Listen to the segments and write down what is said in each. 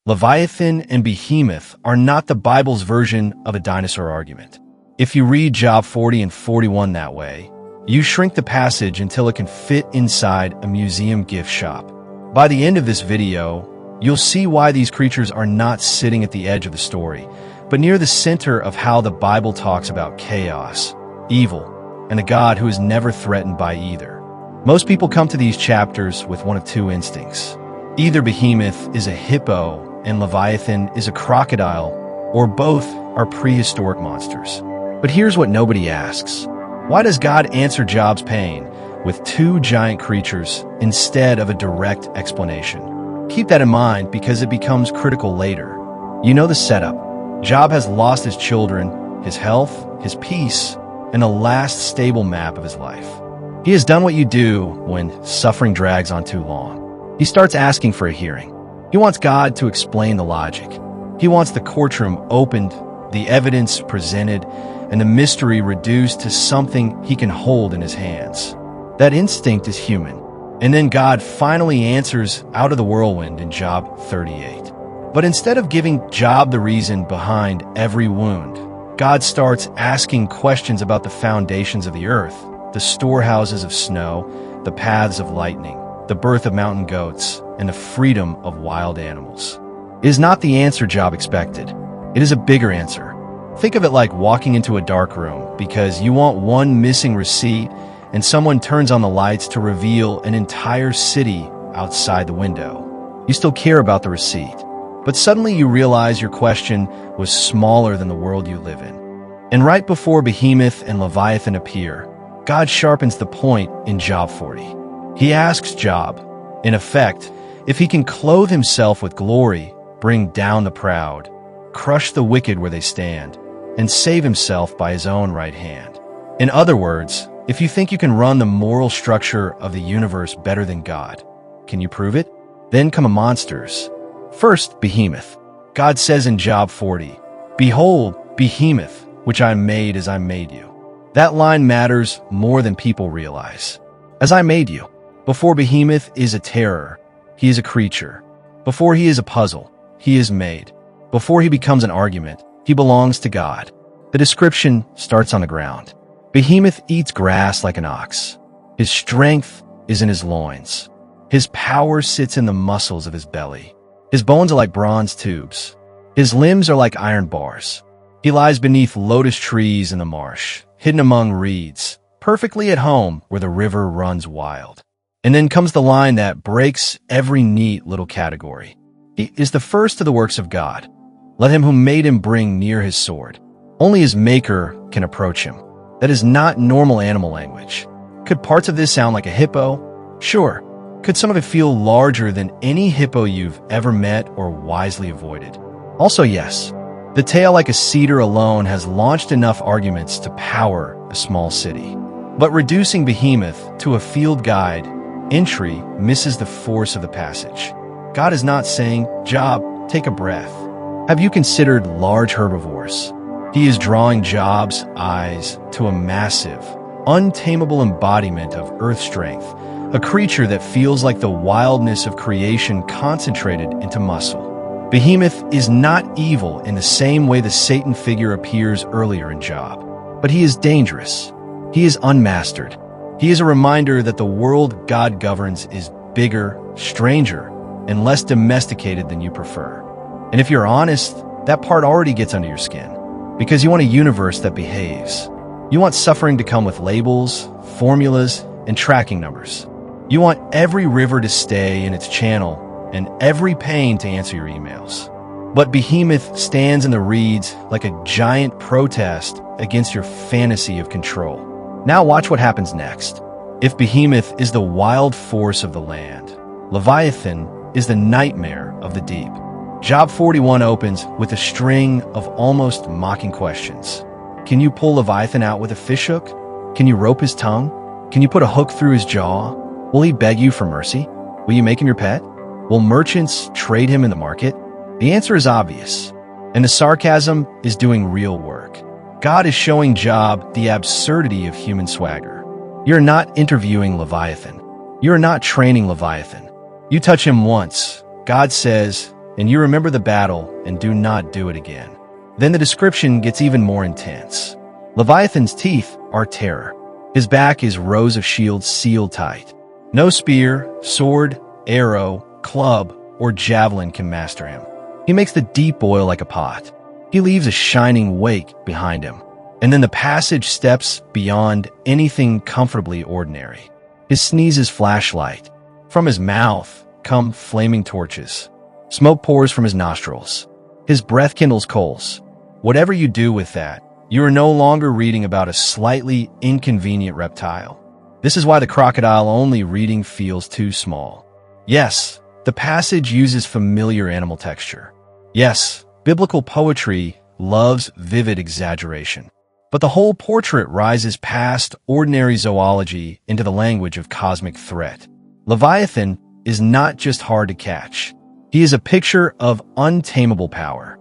Leviathan and Behemoth are not the Bible's version of a dinosaur argument. If you read Job 40 and 41 that way, you shrink the passage until it can fit inside a museum gift shop. By the end of this video, you'll see why these creatures are not sitting at the edge of the story, but near the center of how the Bible talks about chaos, evil, and a God who is never threatened by either. Most people come to these chapters with one of two instincts. Either Behemoth is a hippo and Leviathan is a crocodile, or both are prehistoric monsters. But here's what nobody asks. Why does God answer Job's pain with two giant creatures instead of a direct explanation? Keep that in mind because it becomes critical later. You know the setup. Job has lost his children, his health, his peace, and the last stable map of his life. He has done what you do when suffering drags on too long. He starts asking for a hearing. He wants God to explain the logic. He wants the courtroom opened, the evidence presented, and the mystery reduced to something he can hold in his hands. That instinct is human. And then God finally answers out of the whirlwind in Job 38. But instead of giving Job the reason behind every wound, God starts asking questions about the foundations of the earth, the storehouses of snow, the paths of lightning, the birth of mountain goats, and the freedom of wild animals. It is not the answer Job expected. It is a bigger answer. Think of it like walking into a dark room because you want one missing receipt and someone turns on the lights to reveal an entire city outside the window. You still care about the receipt, but suddenly you realize your question was smaller than the world you live in. And right before Behemoth and Leviathan appear, God sharpens the point in Job 40. He asks Job, in effect, if he can clothe himself with glory, bring down the proud, crush the wicked where they stand, and save himself by his own right hand. In other words, if you think you can run the moral structure of the universe better than God, can you prove it? Then come the monsters. First, Behemoth. God says in Job 40, "Behold, Behemoth, which I made as I made you." That line matters more than people realize. As I made you. Before Behemoth is a terror, he is a creature. Before he is a puzzle, he is made. Before he becomes an argument, he belongs to God. The description starts on the ground. Behemoth eats grass like an ox. His strength is in his loins. His power sits in the muscles of his belly. His bones are like bronze tubes. His limbs are like iron bars. He lies beneath lotus trees in the marsh, hidden among reeds, perfectly at home where the river runs wild. And then comes the line that breaks every neat little category. He is the first of the works of God. Let him who made him bring near his sword. Only his maker can approach him. That is not normal animal language. Could parts of this sound like a hippo? Sure. Could some of it feel larger than any hippo you've ever met or wisely avoided? Also, yes. The tail like a cedar alone has launched enough arguments to power a small city. But reducing Behemoth to a field guide entry misses the force of the passage. God is not saying, Job, take a breath. Have you considered large herbivores? He is drawing Job's eyes to a massive, untamable embodiment of earth strength, a creature that feels like the wildness of creation concentrated into muscle. Behemoth is not evil in the same way the Satan figure appears earlier in Job, but he is dangerous. He is unmastered. He is a reminder that the world God governs is bigger, stranger, and less domesticated than you prefer. And if you're honest, that part already gets under your skin. Because you want a universe that behaves. You want suffering to come with labels, formulas, and tracking numbers. You want every river to stay in its channel and every pain to answer your emails. But Behemoth stands in the reeds like a giant protest against your fantasy of control. Now watch what happens next. If Behemoth is the wild force of the land, Leviathan is the nightmare of the deep. Job 41 opens with a string of almost mocking questions. Can you pull Leviathan out with a fishhook? Can you rope his tongue? Can you put a hook through his jaw? Will he beg you for mercy? Will you make him your pet? Will merchants trade him in the market? The answer is obvious, and the sarcasm is doing real work. God is showing Job the absurdity of human swagger. You're not interviewing Leviathan. You're not training Leviathan. You touch him once, God says, and you remember the battle and do not do it again. Then the description gets even more intense. Leviathan's teeth are terror. His back is rows of shields sealed tight. No spear, sword, arrow, club, or javelin can master him. He makes the deep boil like a pot. He leaves a shining wake behind him. And then the passage steps beyond anything comfortably ordinary. His sneeze is flashlight. From his mouth come flaming torches. Smoke pours from his nostrils. His breath kindles coals. Whatever you do with that, you are no longer reading about a slightly inconvenient reptile. This is why the crocodile-only reading feels too small. Yes, the passage uses familiar animal texture. Yes, biblical poetry loves vivid exaggeration. But the whole portrait rises past ordinary zoology into the language of cosmic threat. Leviathan is not just hard to catch. He is a picture of untamable power.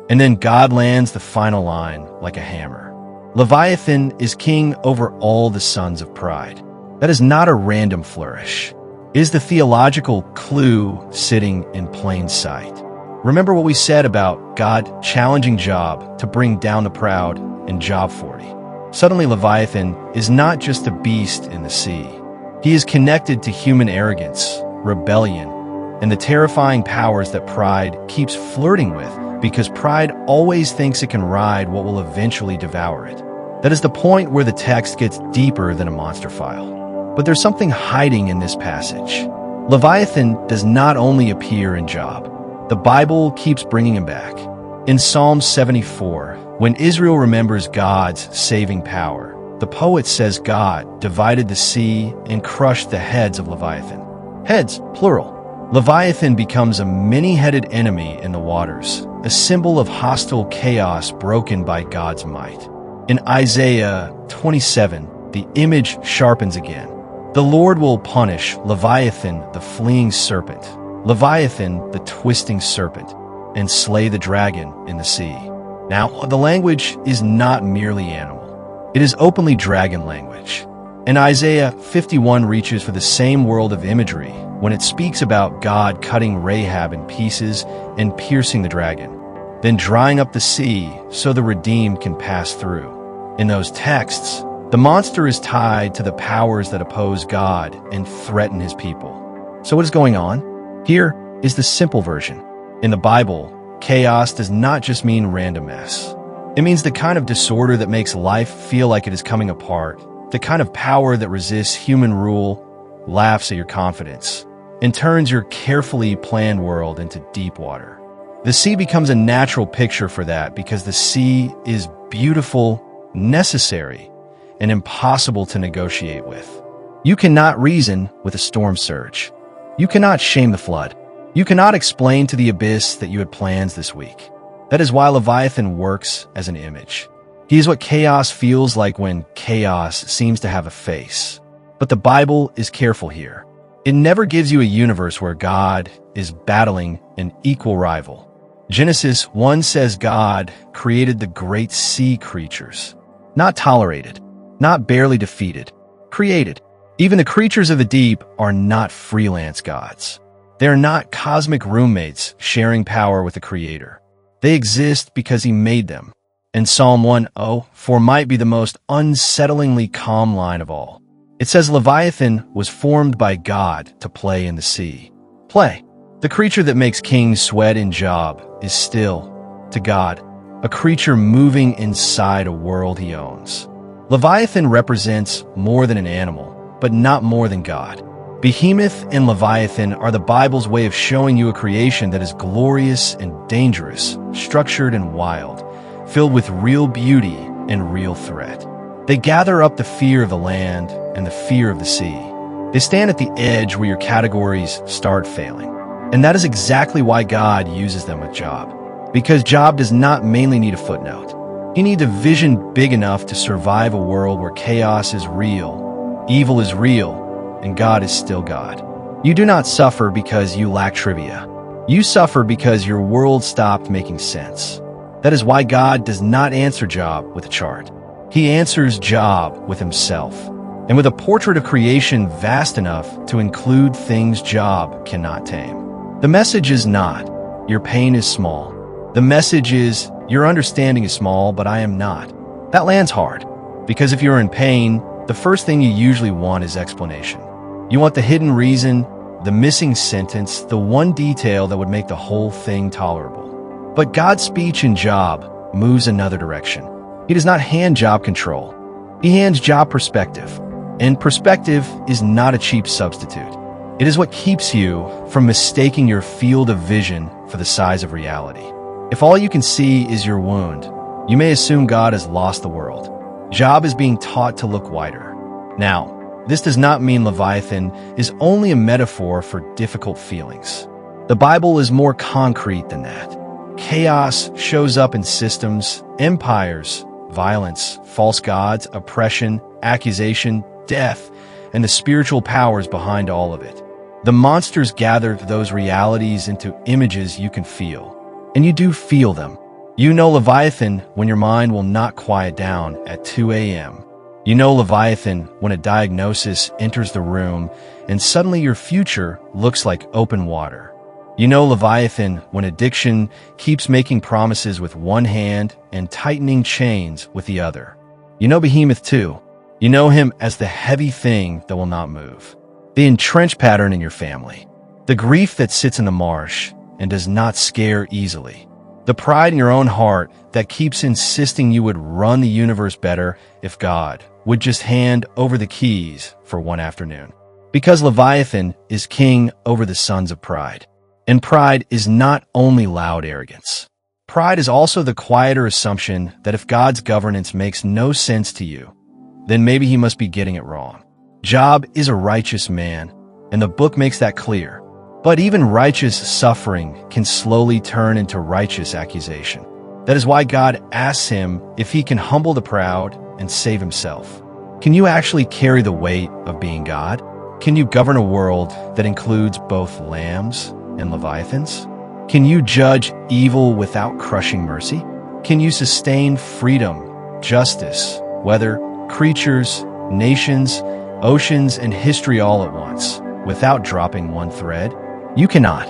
And then God lands the final line like a hammer. Leviathan is king over all the sons of pride. That is not a random flourish. It is the theological clue sitting in plain sight. Remember what we said about God challenging Job to bring down the proud in Job 40. Suddenly Leviathan is not just a beast in the sea. He is connected to human arrogance, rebellion, and the terrifying powers that pride keeps flirting with, because pride always thinks it can ride what will eventually devour it. That is the point where the text gets deeper than a monster file. But there's something hiding in this passage. Leviathan does not only appear in Job. The Bible keeps bringing him back. In Psalm 74, when Israel remembers God's saving power, the poet says God divided the sea and crushed the heads of Leviathan. Heads, plural. Leviathan becomes a many-headed enemy in the waters, a symbol of hostile chaos broken by God's might. In Isaiah 27, the image sharpens again. The Lord will punish Leviathan, the fleeing serpent, Leviathan, the twisting serpent, and slay the dragon in the sea. Now, the language is not merely animal. It is openly dragon language. And Isaiah 51 reaches for the same world of imagery when it speaks about God cutting Rahab in pieces and piercing the dragon, then drying up the sea so the redeemed can pass through. In those texts, the monster is tied to the powers that oppose God and threaten his people. So what is going on? Here is the simple version. In the Bible, chaos does not just mean random mess. It means the kind of disorder that makes life feel like it is coming apart, the kind of power that resists human rule, laughs at your confidence, and turns your carefully planned world into deep water. The sea becomes a natural picture for that because the sea is beautiful, necessary, and impossible to negotiate with. You cannot reason with a storm surge. You cannot shame the flood. You cannot explain to the abyss that you had plans this week. That is why Leviathan works as an image. He is what chaos feels like when chaos seems to have a face. But the Bible is careful here. It never gives you a universe where God is battling an equal rival. Genesis 1 says God created the great sea creatures. Not tolerated, not barely defeated, created. Even the creatures of the deep are not freelance gods. They are not cosmic roommates sharing power with the Creator. They exist because He made them. And Psalm 1:4 might be the most unsettlingly calm line of all. It says Leviathan was formed by God to play in the sea. Play. The creature that makes kings sweat in Job is still, to God, a creature moving inside a world He owns. Leviathan represents more than an animal, but not more than God. Behemoth and Leviathan are the Bible's way of showing you a creation that is glorious and dangerous, structured and wild, filled with real beauty and real threat. They gather up the fear of the land and the fear of the sea. They stand at the edge where your categories start failing. And that is exactly why God uses them with Job. Because Job does not mainly need a footnote. He needs a vision big enough to survive a world where chaos is real, evil is real, and God is still God. You do not suffer because you lack trivia. You suffer because your world stopped making sense. That is why God does not answer Job with a chart. He answers Job with himself, and with a portrait of creation vast enough to include things Job cannot tame. The message is not, your pain is small. The message is, your understanding is small, but I am not. That lands hard, because if you're in pain, the first thing you usually want is explanation. You want the hidden reason, the missing sentence, the one detail that would make the whole thing tolerable. But God's speech in Job moves another direction. He does not hand Job control. He hands Job perspective. And perspective is not a cheap substitute. It is what keeps you from mistaking your field of vision for the size of reality. If all you can see is your wound, you may assume God has lost the world. Job is being taught to look wider. Now, this does not mean Leviathan is only a metaphor for difficult feelings. The Bible is more concrete than that. Chaos shows up in systems, empires, violence, false gods, oppression, accusation, death, and the spiritual powers behind all of it. The monsters gather those realities into images you can feel. And you do feel them. You know Leviathan when your mind will not quiet down at 2 a.m. You know Leviathan when a diagnosis enters the room and suddenly your future looks like open water. You know Leviathan when addiction keeps making promises with one hand and tightening chains with the other. You know Behemoth too. You know him as the heavy thing that will not move. The entrenched pattern in your family. The grief that sits in the marsh and does not scare easily. The pride in your own heart that keeps insisting you would run the universe better if God would just hand over the keys for one afternoon. Because Leviathan is king over the sons of pride. And pride is not only loud arrogance. Pride is also the quieter assumption that if God's governance makes no sense to you, then maybe he must be getting it wrong. Job is a righteous man, and the book makes that clear. But even righteous suffering can slowly turn into righteous accusation. That is why God asks him if he can humble the proud and save himself. Can you actually carry the weight of being God? Can you govern a world that includes both lambs and leviathans? Can you judge evil without crushing mercy? Can you sustain freedom, justice, weather, creatures, nations, oceans, and history all at once without dropping one thread? You cannot.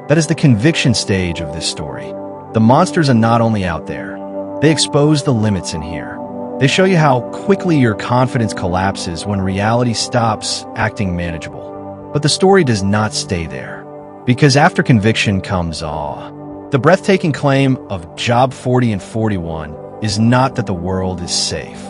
That is the conviction stage of this story. The monsters are not only out there. They expose the limits in here. They show you how quickly your confidence collapses when reality stops acting manageable. But the story does not stay there. Because after conviction comes awe. The breathtaking claim of Job 40 and 41 is not that the world is safe.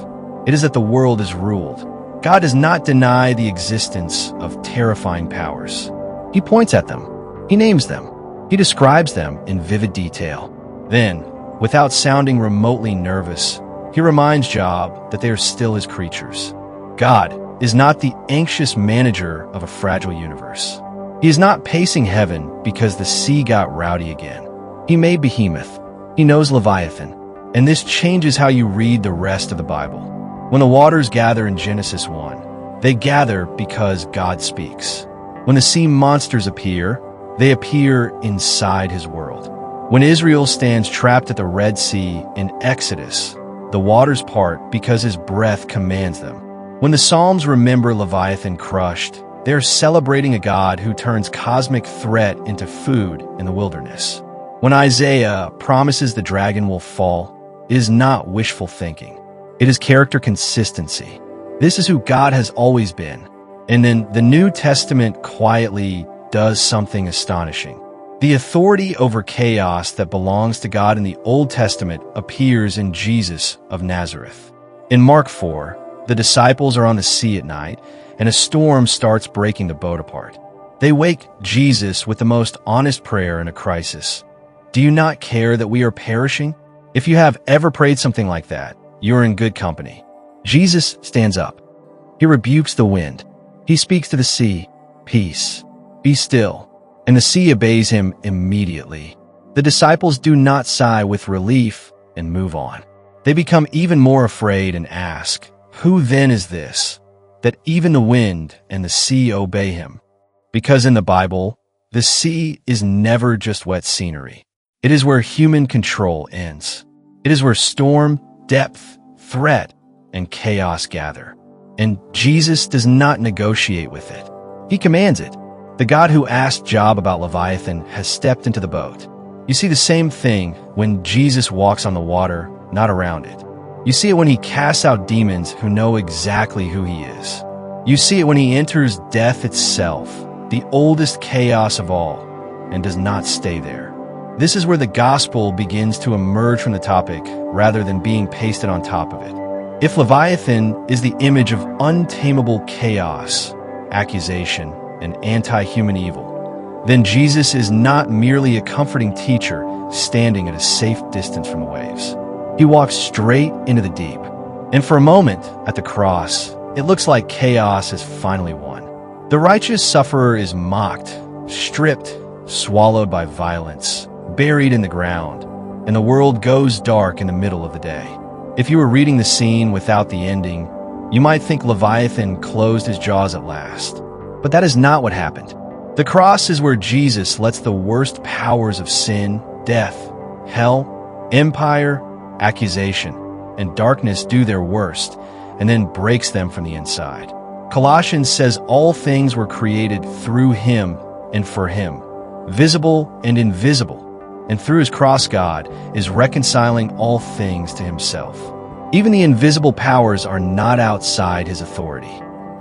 It is that the world is ruled. God does not deny the existence of terrifying powers. He points at them. He names them. He describes them in vivid detail. Then, without sounding remotely nervous, he reminds Job that they are still his creatures. God is not the anxious manager of a fragile universe. He is not pacing heaven because the sea got rowdy again. He made Behemoth. He knows Leviathan. And this changes how you read the rest of the Bible. When the waters gather in Genesis 1, they gather because God speaks. When the sea monsters appear, they appear inside his world. When Israel stands trapped at the Red Sea in Exodus, the waters part because his breath commands them. When the Psalms remember Leviathan crushed, they're celebrating a God who turns cosmic threat into food in the wilderness. When Isaiah promises the dragon will fall, it is not wishful thinking. It is character consistency. This is who God has always been. And then the New Testament quietly does something astonishing. The authority over chaos that belongs to God in the Old Testament appears in Jesus of Nazareth. In Mark 4, the disciples are on the sea at night, and a storm starts breaking the boat apart. They wake Jesus with the most honest prayer in a crisis. Do you not care that we are perishing? If you have ever prayed something like that, you are in good company. Jesus stands up. He rebukes the wind. He speaks to the sea, "Peace, be still," and the sea obeys him immediately. The disciples do not sigh with relief and move on. They become even more afraid and ask, "Who then is this, that even the wind and the sea obey him?" Because in the Bible, the sea is never just wet scenery. It is where human control ends. It is where storm, depth, threat, and chaos gather. And Jesus does not negotiate with it. He commands it. The God who asked Job about Leviathan has stepped into the boat. You see the same thing when Jesus walks on the water, not around it. You see it when he casts out demons who know exactly who he is. You see it when he enters death itself, the oldest chaos of all, and does not stay there. This is where the gospel begins to emerge from the topic rather than being pasted on top of it. If Leviathan is the image of untamable chaos, accusation, and anti-human evil, then Jesus is not merely a comforting teacher standing at a safe distance from the waves. He walks straight into the deep. And for a moment, at the cross, it looks like chaos has finally won. The righteous sufferer is mocked, stripped, swallowed by violence, buried in the ground, and the world goes dark in the middle of the day. If you were reading the scene without the ending, you might think Leviathan closed his jaws at last. But that is not what happened. The cross is where Jesus lets the worst powers of sin, death, hell, empire, accusation, and darkness do their worst, and then breaks them from the inside. Colossians says all things were created through him and for him, visible and invisible, and through his cross God is reconciling all things to himself. Even the invisible powers are not outside his authority.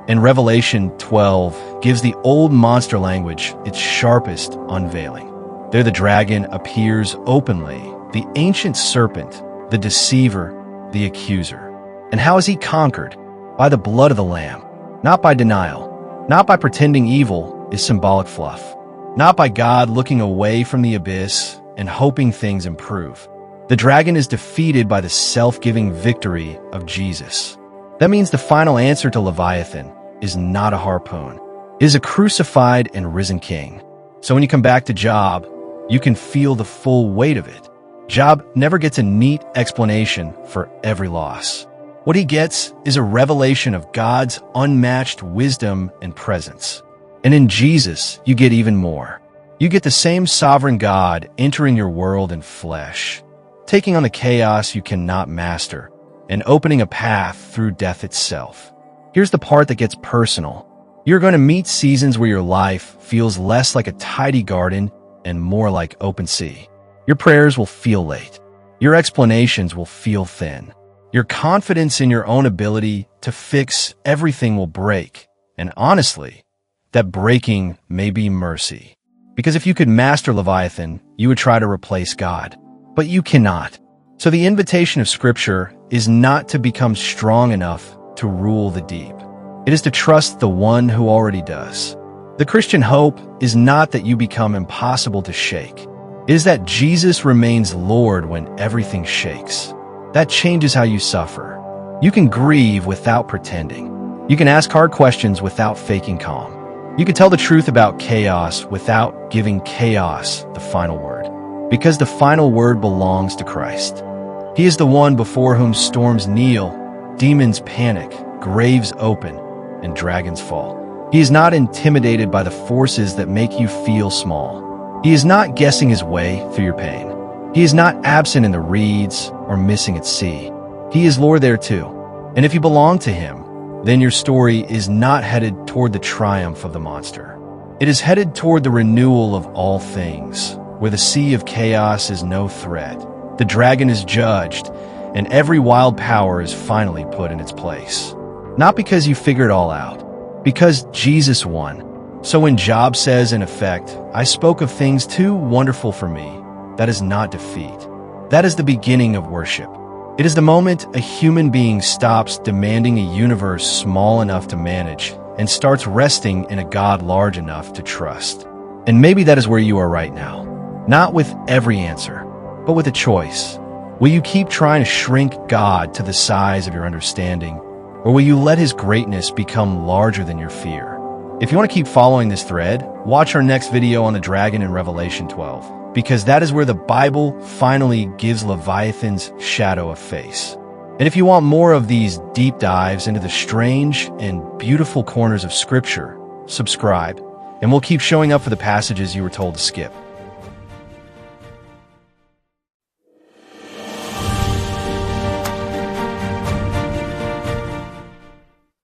And Revelation 12 gives the old monster language its sharpest unveiling. There the dragon appears openly, the ancient serpent, the deceiver, the accuser. And how is he conquered? By the blood of the Lamb. Not by denial. Not by pretending evil is symbolic fluff. Not by God looking away from the abyss and hoping things improve. The dragon is defeated by the self-giving victory of Jesus. That means the final answer to Leviathan is not a harpoon. It is a crucified and risen king. So when you come back to Job, you can feel the full weight of it. Job never gets a neat explanation for every loss. What he gets is a revelation of God's unmatched wisdom and presence. And in Jesus, you get even more. You get the same sovereign God entering your world in flesh, taking on the chaos you cannot master, and opening a path through death itself. Here's the part that gets personal. You're going to meet seasons where your life feels less like a tidy garden and more like open sea. Your prayers will feel late. Your explanations will feel thin. Your confidence in your own ability to fix everything will break. And honestly, that breaking may be mercy. Because if you could master Leviathan, you would try to replace God. But you cannot. So the invitation of Scripture is not to become strong enough to rule the deep. It is to trust the one who already does. The Christian hope is not that you become impossible to shake. It is that Jesus remains Lord when everything shakes. That changes how you suffer. You can grieve without pretending. You can ask hard questions without faking calm. You can tell the truth about chaos without giving chaos the final word. Because the final word belongs to Christ. He is the one before whom storms kneel, demons panic, graves open, and dragons fall. He is not intimidated by the forces that make you feel small. He is not guessing his way through your pain. He is not absent in the reeds or missing at sea. He is Lord there too. And if you belong to him, then your story is not headed toward the triumph of the monster. It is headed toward the renewal of all things, where the sea of chaos is no threat. The dragon is judged, and every wild power is finally put in its place. Not because you figured it all out, because Jesus won. So when Job says, in effect, I spoke of things too wonderful for me, that is not defeat. That is the beginning of worship. It is the moment a human being stops demanding a universe small enough to manage and starts resting in a God large enough to trust. And maybe that is where you are right now. Not with every answer, but with a choice. Will you keep trying to shrink God to the size of your understanding, or will you let his greatness become larger than your fear? If you want to keep following this thread, watch our next video on the dragon in Revelation 12, because that is where the Bible finally gives Leviathan's shadow a face. And if you want more of these deep dives into the strange and beautiful corners of Scripture, subscribe, and we'll keep showing up for the passages you were told to skip.